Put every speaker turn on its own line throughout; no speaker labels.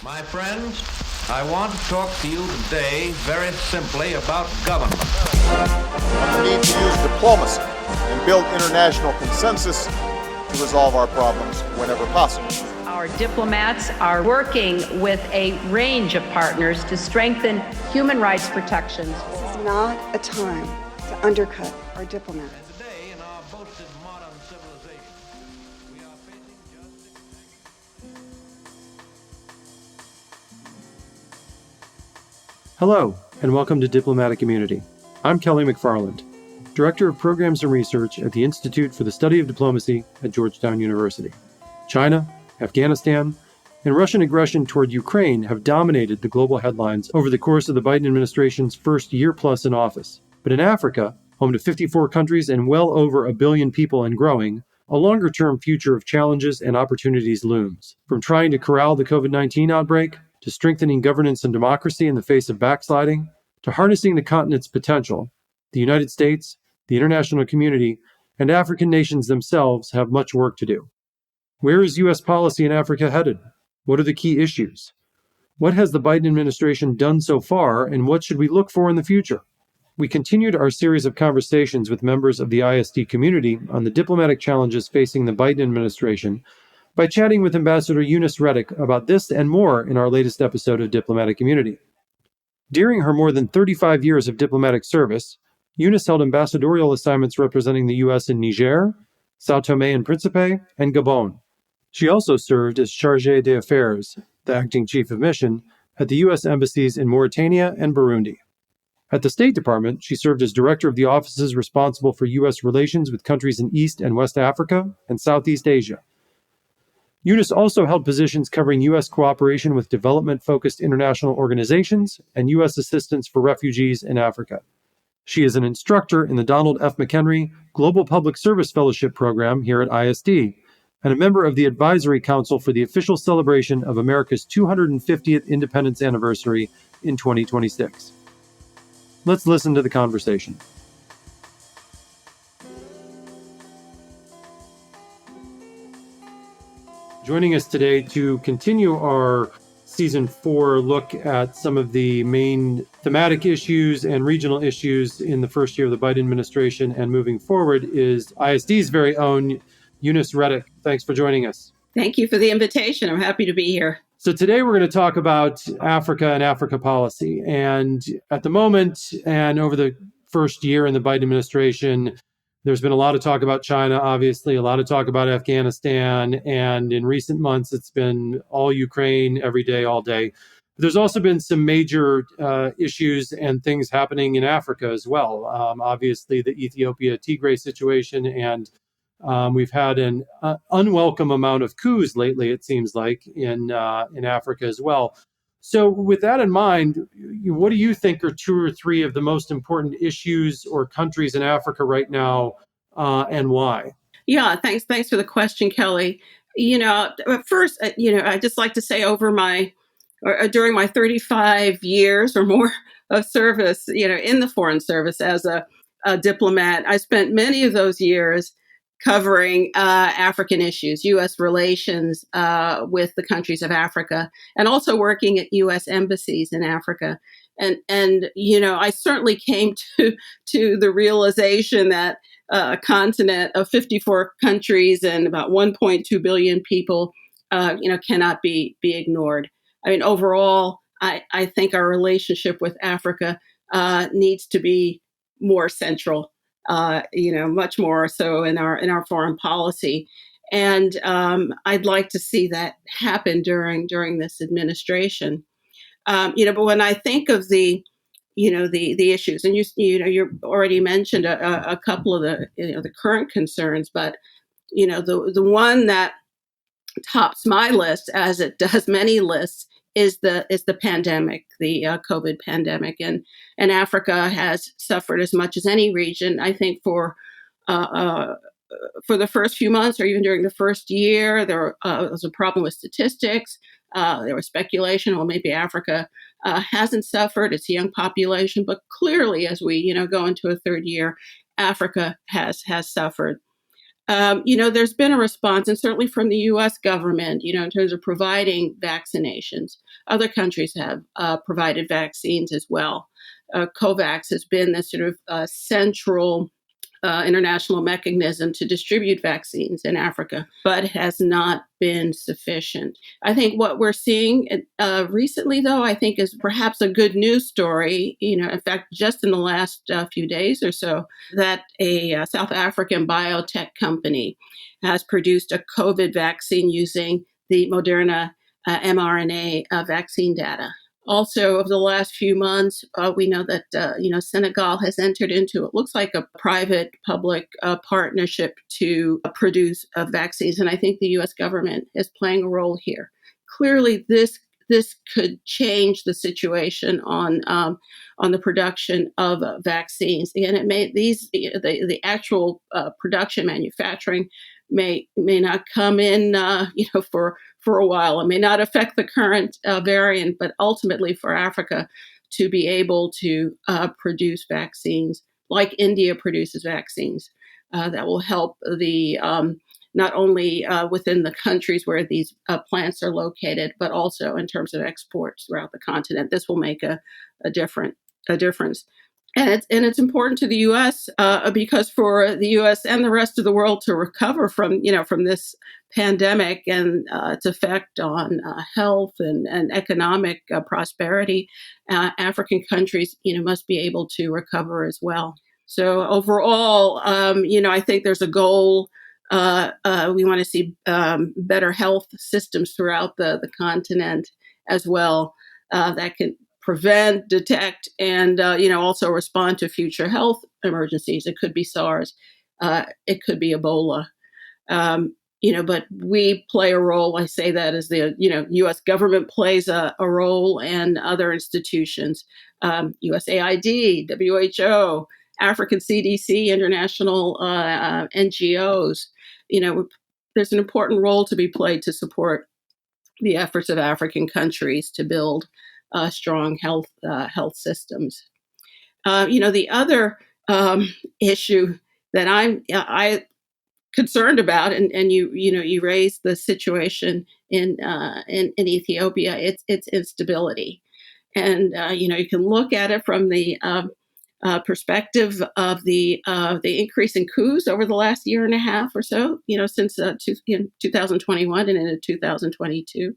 My friends, I want to talk to you today very simply about government.
And the need to use diplomacy and build international consensus to resolve our problems whenever possible.
Our diplomats are working with a range of partners to strengthen human rights protections.
This is not a time to undercut our diplomats.
Today, in our boasted modern civilization, we are facing just...
Hello, and welcome to Diplomatic Immunity. I'm Kelly McFarland, Director of Programs and Research at the Institute for the Study of Diplomacy at Georgetown University. China, Afghanistan, and Russian aggression toward Ukraine have dominated the global headlines over the course of the Biden administration's first year plus in office. But in Africa, home to 54 countries and well over 1 billion people and growing, a longer-term future of challenges and opportunities looms. From trying to corral the COVID-19 outbreak, to strengthening governance and democracy in the face of backsliding, to harnessing the continent's potential, the United States, the international community, and African nations themselves have much work to do. Where is U.S. policy in Africa headed? What are the key issues? What has the Biden administration done so far, and what should we look for in the future? We continued our series of conversations with members of the ISD community on the diplomatic challenges facing the Biden administration by chatting with Ambassador Eunice Reddick about this and more in our latest episode of Diplomatic Immunity. During her more than 35 years of diplomatic service, Eunice held ambassadorial assignments representing the U.S. in Niger, Sao Tome and Principe, and Gabon. She also served as Chargé d'Affaires, the acting chief of mission, at the U.S. Embassies in Mauritania and Burundi. At the State Department, she served as director of the offices responsible for U.S. relations with countries in East and West Africa and Southeast Asia. Eunice also held positions covering U.S. cooperation with development-focused international organizations and U.S. assistance for refugees in Africa. She is an instructor in the Donald F. McHenry Global Public Service Fellowship Program here at ISD, and a member of the Advisory Council for the official celebration of America's 250th Independence Anniversary in 2026. Let's listen to the conversation. Joining us today to continue our Season 4 look at some of the main thematic issues and regional issues in the first year of the Biden administration and moving forward is ISD's very own Eunice Reddick. Thanks for joining us.
Thank you for the invitation. I'm happy to be here.
So today we're going to talk about Africa and Africa policy. And at the moment and over the first year in the Biden administration, there's been a lot of talk about China, obviously, a lot of talk about Afghanistan, and in recent months, it's been all Ukraine every day, all day. There's also been some major issues and things happening in Africa as well. Obviously, the Ethiopia Tigray situation, and we've had an unwelcome amount of coups lately, it seems like, in Africa as well. So with that in mind, what do you think are 2 or 3 of the most important issues or countries in Africa right now, and why?
Yeah, thanks for the question, Kelly. First, I just like to say during my 35 years or more of service, in the Foreign Service as a diplomat, I spent many of those years covering African issues, U.S. relations with the countries of Africa, and also working at U.S. embassies in Africa. And I certainly came to the realization that a continent of 54 countries and about 1.2 billion people, cannot be ignored. I mean, overall, I think our relationship with Africa needs to be more central. Much more so in our foreign policy, and I'd like to see that happen during this administration. But when I think of the issues, and you already mentioned a couple of the current concerns, but the one that tops my list, as it does many lists, is the pandemic, the COVID pandemic, and Africa has suffered as much as any region. I think for the first few months, or even during the first year, there was a problem with statistics. There was speculation, well, maybe Africa hasn't suffered; it's a young population, but clearly, as we go into a third year, Africa has suffered. There's been a response, and certainly from the U.S. government, in terms of providing vaccinations. Other countries have provided vaccines as well. COVAX has been the sort of central international mechanism to distribute vaccines in Africa, but has not been sufficient. I think what we're seeing recently, though, I think is perhaps a good news story. In fact, just in the last few days or so, that a South African biotech company has produced a COVID vaccine using the Moderna mRNA vaccine data. Also, over the last few months, we know that Senegal has entered into, it looks like, a private-public partnership to produce vaccines, and I think the U.S. government is playing a role here. Clearly, this could change the situation on the production of vaccines. Again, it may the actual production manufacturing may not come in for a while. It may not affect the current variant, but ultimately for Africa to be able to produce vaccines like India produces vaccines that will help the not only within the countries where these plants are located, but also in terms of exports throughout the continent. This will make a difference. And it's important to the U.S. Because for the U.S. and the rest of the world to recover from this pandemic and its effect on health and economic prosperity, African countries must be able to recover as well. So overall, I think there's a goal. We want to see better health systems throughout the continent as well that can prevent, detect, and also respond to future health emergencies. It could be SARS, it could be Ebola, but we play a role. I say that as the U.S. government plays a role, and other institutions, USAID, WHO, African CDC, international NGOs. There's an important role to be played to support the efforts of African countries to build strong health systems. The other issue that I'm concerned about, and you raised the situation in Ethiopia. It's instability, and you can look at it from the perspective of the increase in coups over the last year and a half or so. Since 2021 and into 2022.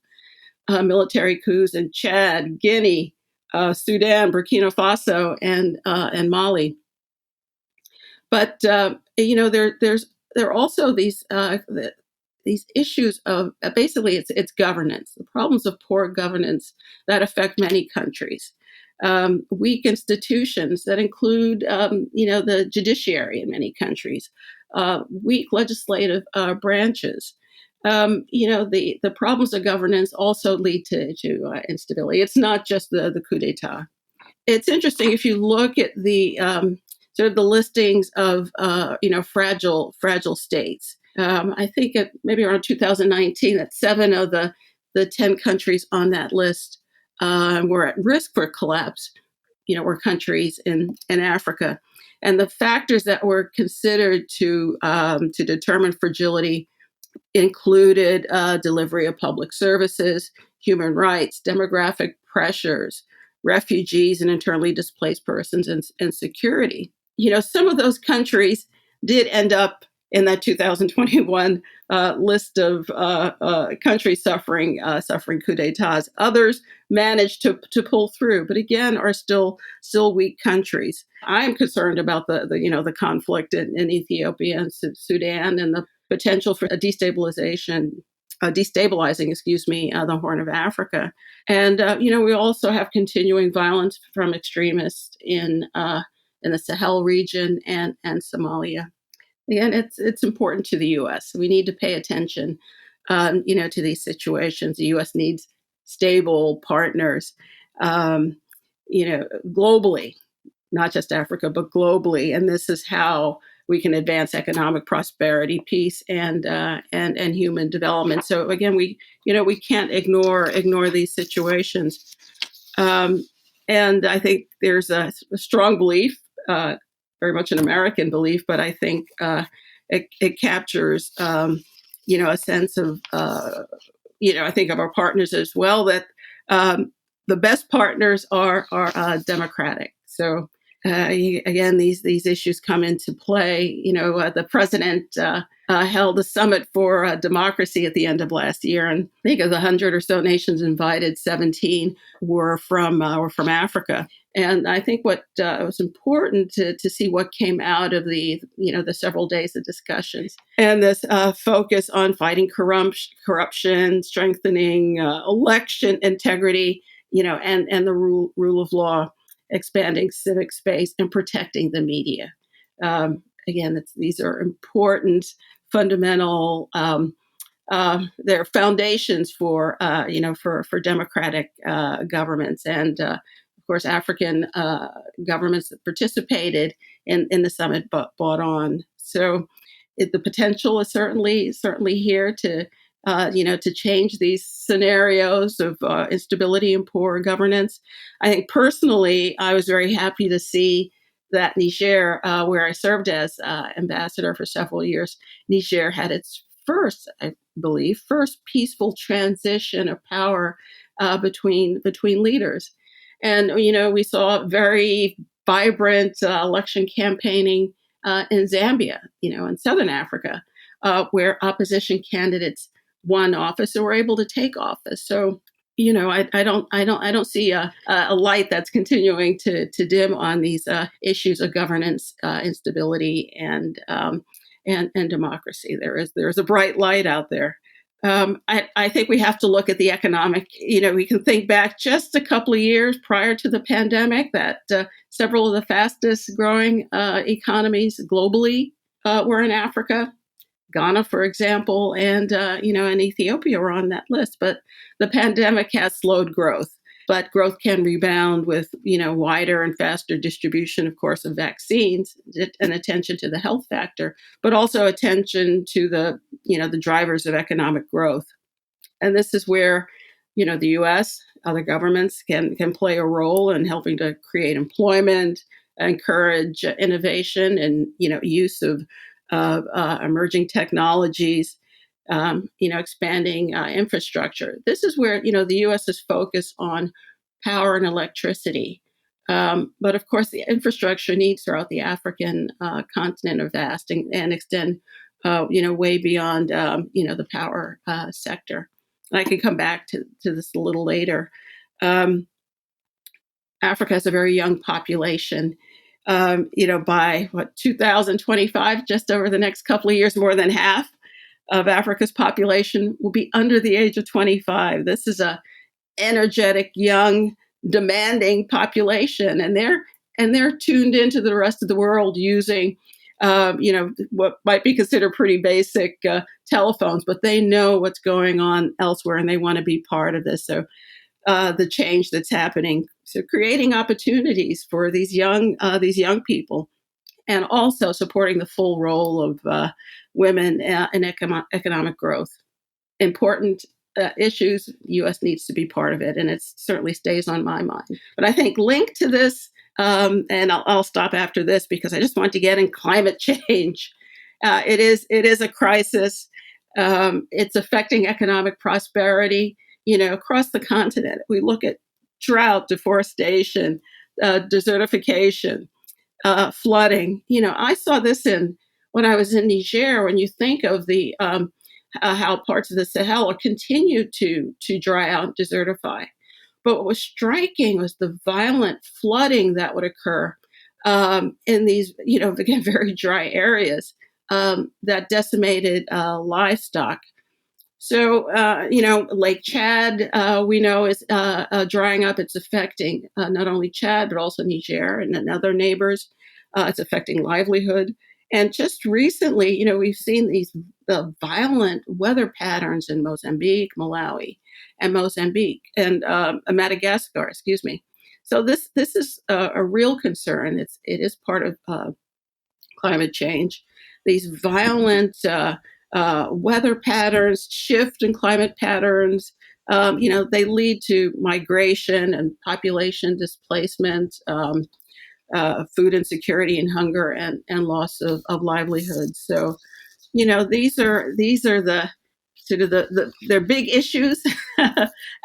Military coups in Chad, Guinea, Sudan, Burkina Faso, and Mali. But there are also these issues of basically it's governance, the problems of poor governance that affect many countries. Weak institutions that include the judiciary in many countries, weak legislative branches. The problems of governance also lead to instability. It's not just the coup d'etat. It's interesting if you look at the sort of the listings of fragile states. I think maybe around 2019 that 7 of the 10 countries on that list were at risk for collapse. Were countries in Africa, and the factors that were considered to determine fragility included delivery of public services, human rights, demographic pressures, refugees and internally displaced persons, and security. Some of those countries did end up in that 2021 list of countries suffering coup d'etats. Others managed to pull through, but again are still weak countries. I'm concerned about the conflict in Ethiopia and Sudan and the potential for destabilizing, the Horn of Africa. And, we also have continuing violence from extremists in the Sahel region and Somalia. Again, it's important to the U.S. We need to pay attention, to these situations. The U.S. needs stable partners, globally, not just Africa, but globally. And this is how we can advance economic prosperity, peace, and human development. So again, we can't ignore these situations. And I think there's a strong belief, very much an American belief, but I think it captures, a sense of, I think of our partners as well, that the best partners are democratic. So again, these issues come into play. The president held a summit for democracy at the end of last year, and I think of the 100 or so nations invited, 17 were from Africa. And I think what was important to see what came out of the several days of discussions, and this focus on fighting corruption, strengthening election integrity, and the rule of law, expanding civic space, and protecting the media. Again, these are important, fundamental. They're foundations for democratic governments, and of course, African governments that participated in the summit bought on. So, the potential is certainly here to change these scenarios of instability and poor governance. I think personally, I was very happy to see that Niger, where I served as ambassador for several years, Niger had its first peaceful transition of power between leaders. And, we saw very vibrant election campaigning in Zambia, in Southern Africa, where opposition candidates won office and were able to take office. So, I don't see a light that's continuing to dim on these issues of governance, instability, and democracy. There's a bright light out there. I think we have to look at the economic. We can think back just a couple of years prior to the pandemic that several of the fastest growing economies globally were in Africa. Ghana, for example, and Ethiopia were on that list. But the pandemic has slowed growth. But growth can rebound with, wider and faster distribution, of course, of vaccines and attention to the health factor, but also attention to the drivers of economic growth. And this is where, the U.S., other governments can play a role in helping to create employment, encourage innovation, and, use of emerging technologies, expanding infrastructure. This is where, the U.S. is focused on power and electricity. But of course, the infrastructure needs throughout the African continent are vast and extend, way beyond, the power sector. And I can come back to this a little later. Africa has a very young population. By 2025, just over the next couple of years, more than half of Africa's population will be under the age of 25. This is a energetic, young, demanding population, and they're tuned into the rest of the world using, what might be considered pretty basic telephones, but they know what's going on elsewhere, and they want to be part of this. So, the change that's happening, so creating opportunities for these young people, and also supporting the full role of women in economic growth. Important issues. The U.S. needs to be part of it, and it certainly stays on my mind. But I think linked to this, and I'll stop after this because I just want to get in climate change. It is a crisis. It's affecting economic prosperity, across the continent. We look at drought, deforestation, desertification, flooding. I saw this when I was in Niger. When you think of the how parts of the Sahel continue to dry out, desertify, but what was striking was the violent flooding that would occur in these, again, very dry areas that decimated livestock. So, Lake Chad, we know is drying up. It's affecting not only Chad, but also Niger and other neighbors. It's affecting livelihood. And just recently, we've seen these violent weather patterns in Mozambique, Malawi, and Madagascar, excuse me. So this is a real concern. It is part of climate change. These violent weather patterns, shift in climate patterns, they lead to migration and population displacement, food insecurity and hunger, and loss of livelihood. So these are the sort of they're big issues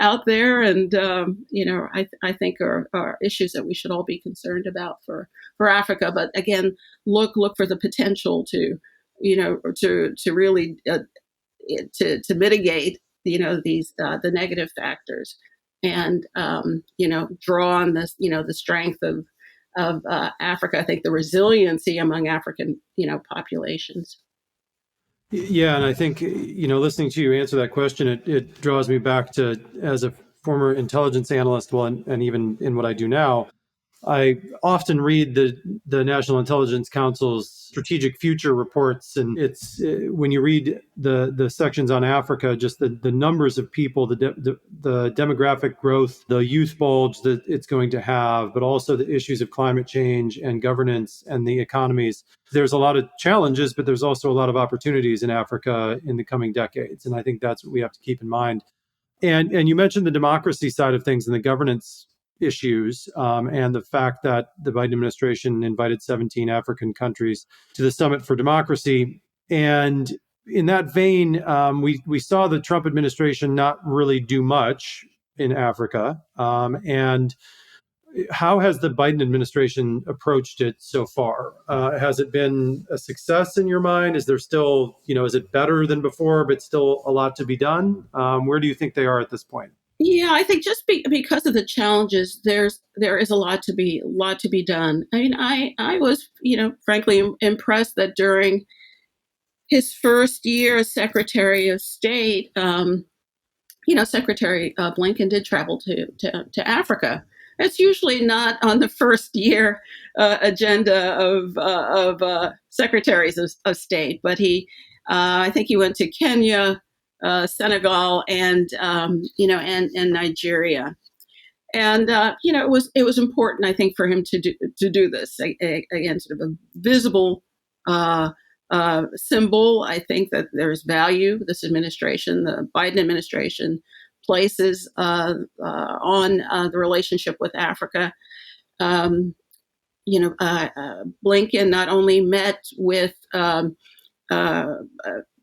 out there, and I think are issues that we should all be concerned about for Africa. But again, look for the potential to really to mitigate these the negative factors, and draw on this the strength of Africa. I think the resiliency among African populations.
Yeah, and I think, listening to you answer that question, it draws me back to, as a former intelligence analyst, well, and even in what I do now, I often read the National Intelligence Council's strategic future reports, and it's when you read the sections on Africa, just the numbers of people, the demographic growth, the youth bulge that it's going to have, but also the issues of climate change and governance and the economies. There's a lot of challenges, but there's also a lot of opportunities in Africa in the coming decades, and I think that's what we have to keep in mind. And you mentioned the democracy side of things and the governance issues, and the fact that the Biden administration invited 17 African countries to the Summit for Democracy. And in that vein, we saw the Trump administration not really do much in Africa. And how has the Biden administration approached it so far? Has it been a success in your mind? Is there still, is it better than before, but still a lot to be done? Where do you think they are at this point?
Yeah, I think just because of the challenges, there is a lot to be done. I mean, I was frankly impressed that during his first year as Secretary of State, Secretary Blinken did travel to Africa. It's usually not on the first year agenda of secretaries of state, but I think he went to Kenya, Senegal, and Nigeria, and it was important, I think, for him to do this. Again, sort of a visible symbol. I think that there's value this administration, the Biden administration, places on the relationship with Africa. Blinken not only met with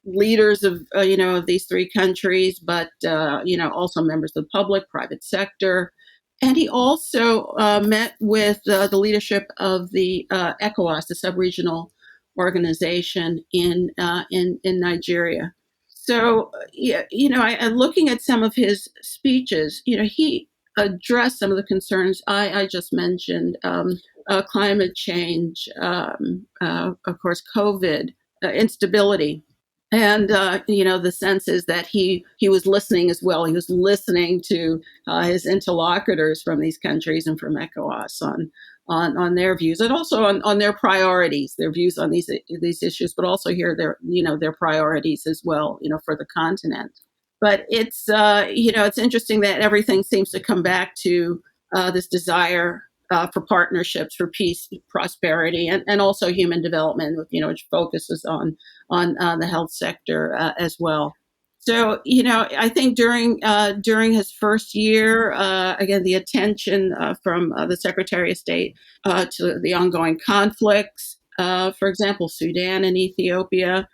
leaders of of these three countries, but also members of the public, private sector, and he also met with the leadership of the ECOWAS, the sub-regional organization in Nigeria. So looking at some of his speeches, he addressed some of the concerns I just mentioned: climate change, of course, COVID, instability. And, the sense is that he was listening as well. He was listening to his interlocutors from these countries and from ECOWAS on their views, and also on their priorities, their views on these issues, but also hear their priorities as well, for the continent. But it's, it's interesting that everything seems to come back to this desire for partnerships, for peace, prosperity, and also human development, which focuses on the health sector as well. So, I think during his first year, again, the attention from the Secretary of State to the ongoing conflicts, for example, Sudan and Ethiopia,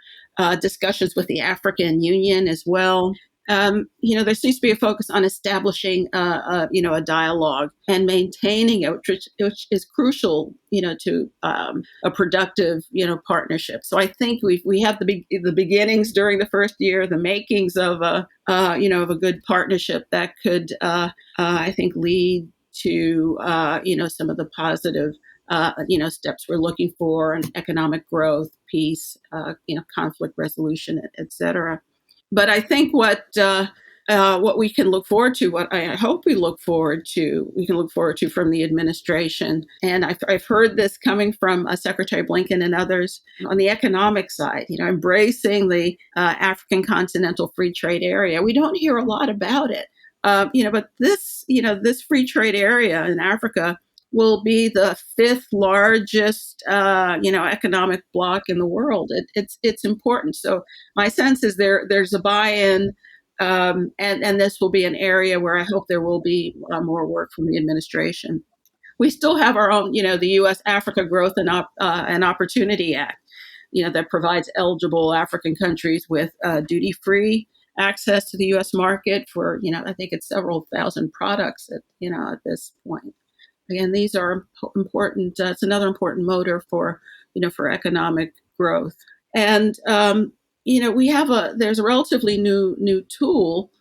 discussions with the African Union as well. There seems to be a focus on establishing, a dialogue and maintaining it, which is crucial, to a productive, partnership. So I think we have the beginnings during the first year, the makings of of a good partnership that could, I think, lead to, some of the positive, steps we're looking for, and economic growth, peace, conflict resolution, et cetera. But I think what we can look forward to, what I hope we can look forward to from the administration, and I've heard this coming from Secretary Blinken and others on the economic side, embracing the African Continental Free Trade Area. We don't hear a lot about it, but this free trade area in Africa will be the fifth largest, economic bloc in the world. It's important. So my sense is there's a buy-in, and this will be an area where I hope there will be more work from the administration. We still have our own, the U.S. Africa Growth and Opportunity Act, that provides eligible African countries with duty-free access to the U.S. market for, I think it's several thousand products at this point. Again, these are important. It's another important motor for economic growth. And there's a relatively new tool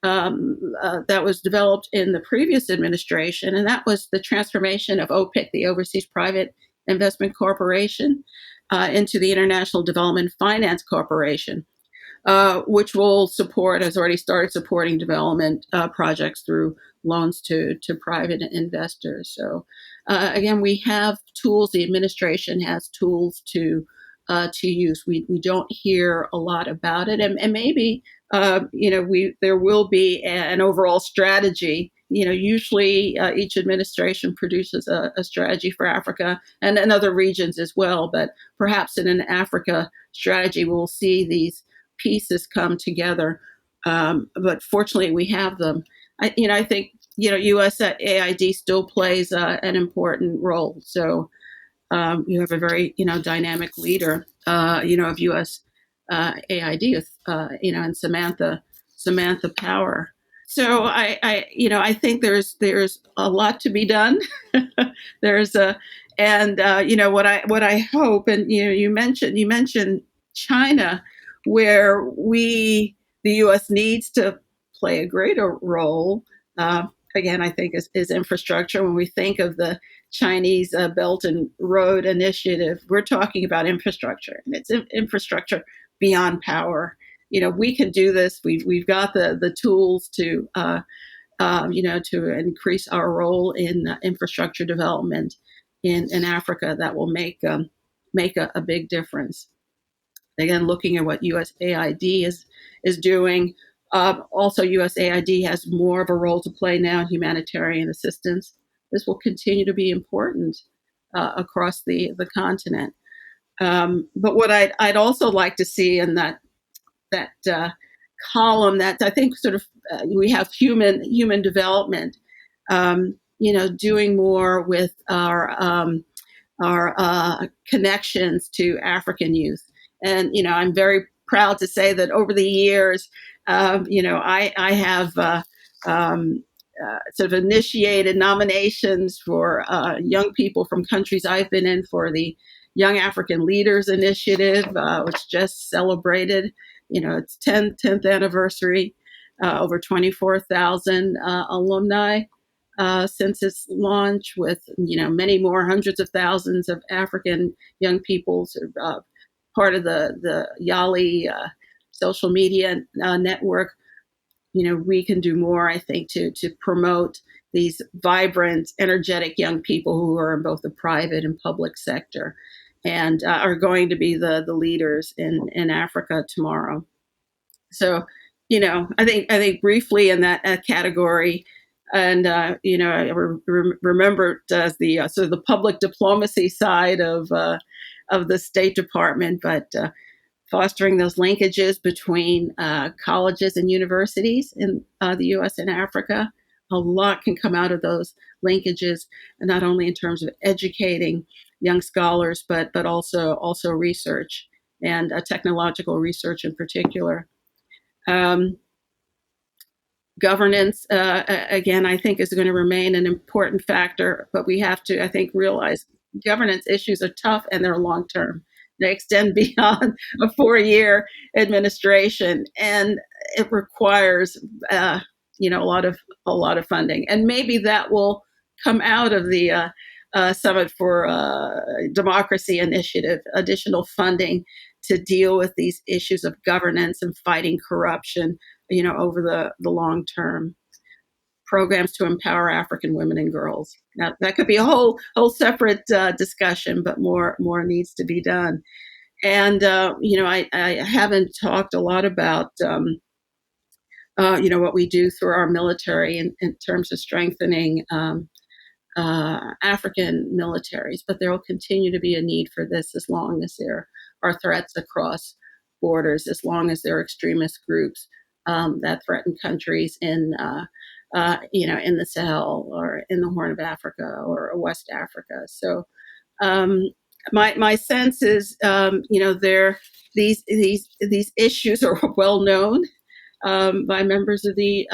that was developed in the previous administration, and that was the transformation of OPIC, the Overseas Private Investment Corporation, into the International Development Finance Corporation, which has already started supporting development projects through loans to private investors. So again, we have tools. The administration has tools to use. We don't hear a lot about it, and maybe there will be an overall strategy. Usually each administration produces a strategy for Africa and other regions as well. But perhaps in an Africa strategy, we'll see these pieces come together. But fortunately, we have them. I think USAID still plays an important role. So you have a very dynamic leader of USAID, and Samantha Power. So I think there's a lot to be done. What I hope, and you mentioned China, where the U.S. needs to play a greater role. Again, I think is infrastructure. When we think of the Chinese Belt and Road Initiative, we're talking about infrastructure, and it's infrastructure beyond power. We can do this. We've got the tools to increase our role in infrastructure development in Africa that will make a big difference. Again, looking at what USAID is doing. Also, USAID has more of a role to play now in humanitarian assistance. This will continue to be important across the continent. But what I'd also like to see in that column, that I think sort of we have human development, doing more with our connections to African youth. And I'm very proud to say that over the years, I have sort of initiated nominations for young people from countries I've been in for the Young African Leaders Initiative, which just celebrated, its 10th anniversary, over 24,000 alumni since its launch, with many more hundreds of thousands of African young people part of the Yali social media network. We can do more, I think, to promote these vibrant, energetic young people who are in both the private and public sector, and are going to be the leaders in Africa tomorrow. So, I think briefly in that category, and I remember as the sort of the public diplomacy side of the State Department, but fostering those linkages between colleges and universities in the U.S. and Africa. A lot can come out of those linkages, and not only in terms of educating young scholars, but also research, and technological research in particular. Governance, again, I think is going to remain an important factor, but we have to, I think, realize governance issues are tough and they're long-term. They extend beyond a 4-year administration, and it requires, a lot of funding. And maybe that will come out of the Summit for Democracy Initiative, additional funding to deal with these issues of governance and fighting corruption, over the long term. Programs to empower African women and girls. Now, that could be a whole separate discussion, but more needs to be done. And I haven't talked a lot about what we do through our military in terms of strengthening African militaries, but there will continue to be a need for this as long as there are threats across borders, as long as there are extremist groups that threaten countries in the Sahel or in the Horn of Africa or West Africa. So, my sense is, these issues are well known by members of the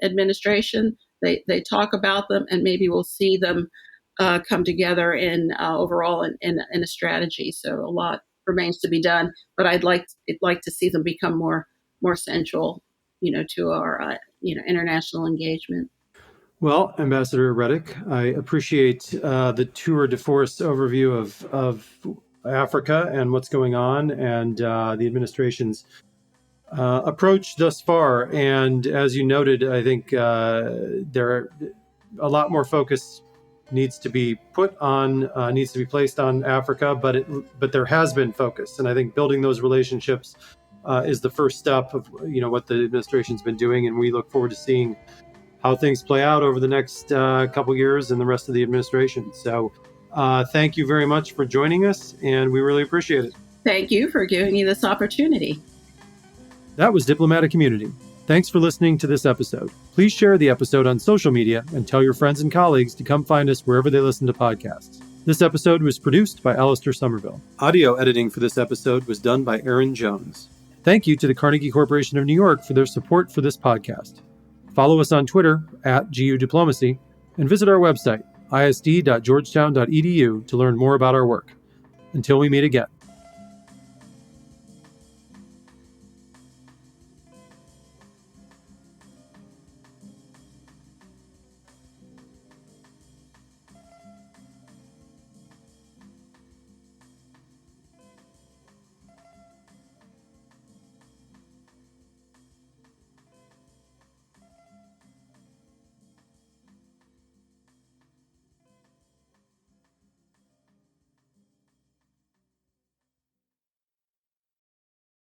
administration. They talk about them, and maybe we'll see them come together in overall in a strategy. So a lot remains to be done, but I'd like to see them become more central, to our international engagement.
Well, Ambassador Reddick, I appreciate the tour de force overview of Africa and what's going on, and the administration's approach thus far. And as you noted, I think there a lot more focus needs to be placed on Africa, but there has been focus, and I think building those relationships is the first step of what the administration's been doing, and we look forward to seeing how things play out over the next couple years and the rest of the administration. So thank you very much for joining us, and we really appreciate it.
Thank you for giving me this opportunity.
That was Diplomatic Community. Thanks for listening to this episode. Please share the episode on social media and tell your friends and colleagues to come find us wherever they listen to podcasts. This episode was produced by Alistair Somerville. Audio editing for this episode was done by Aaron Jones. Thank you to the Carnegie Corporation of New York for their support for this podcast. Follow us on Twitter @GU Diplomacy and visit our website, isd.georgetown.edu, to learn more about our work. Until we meet again.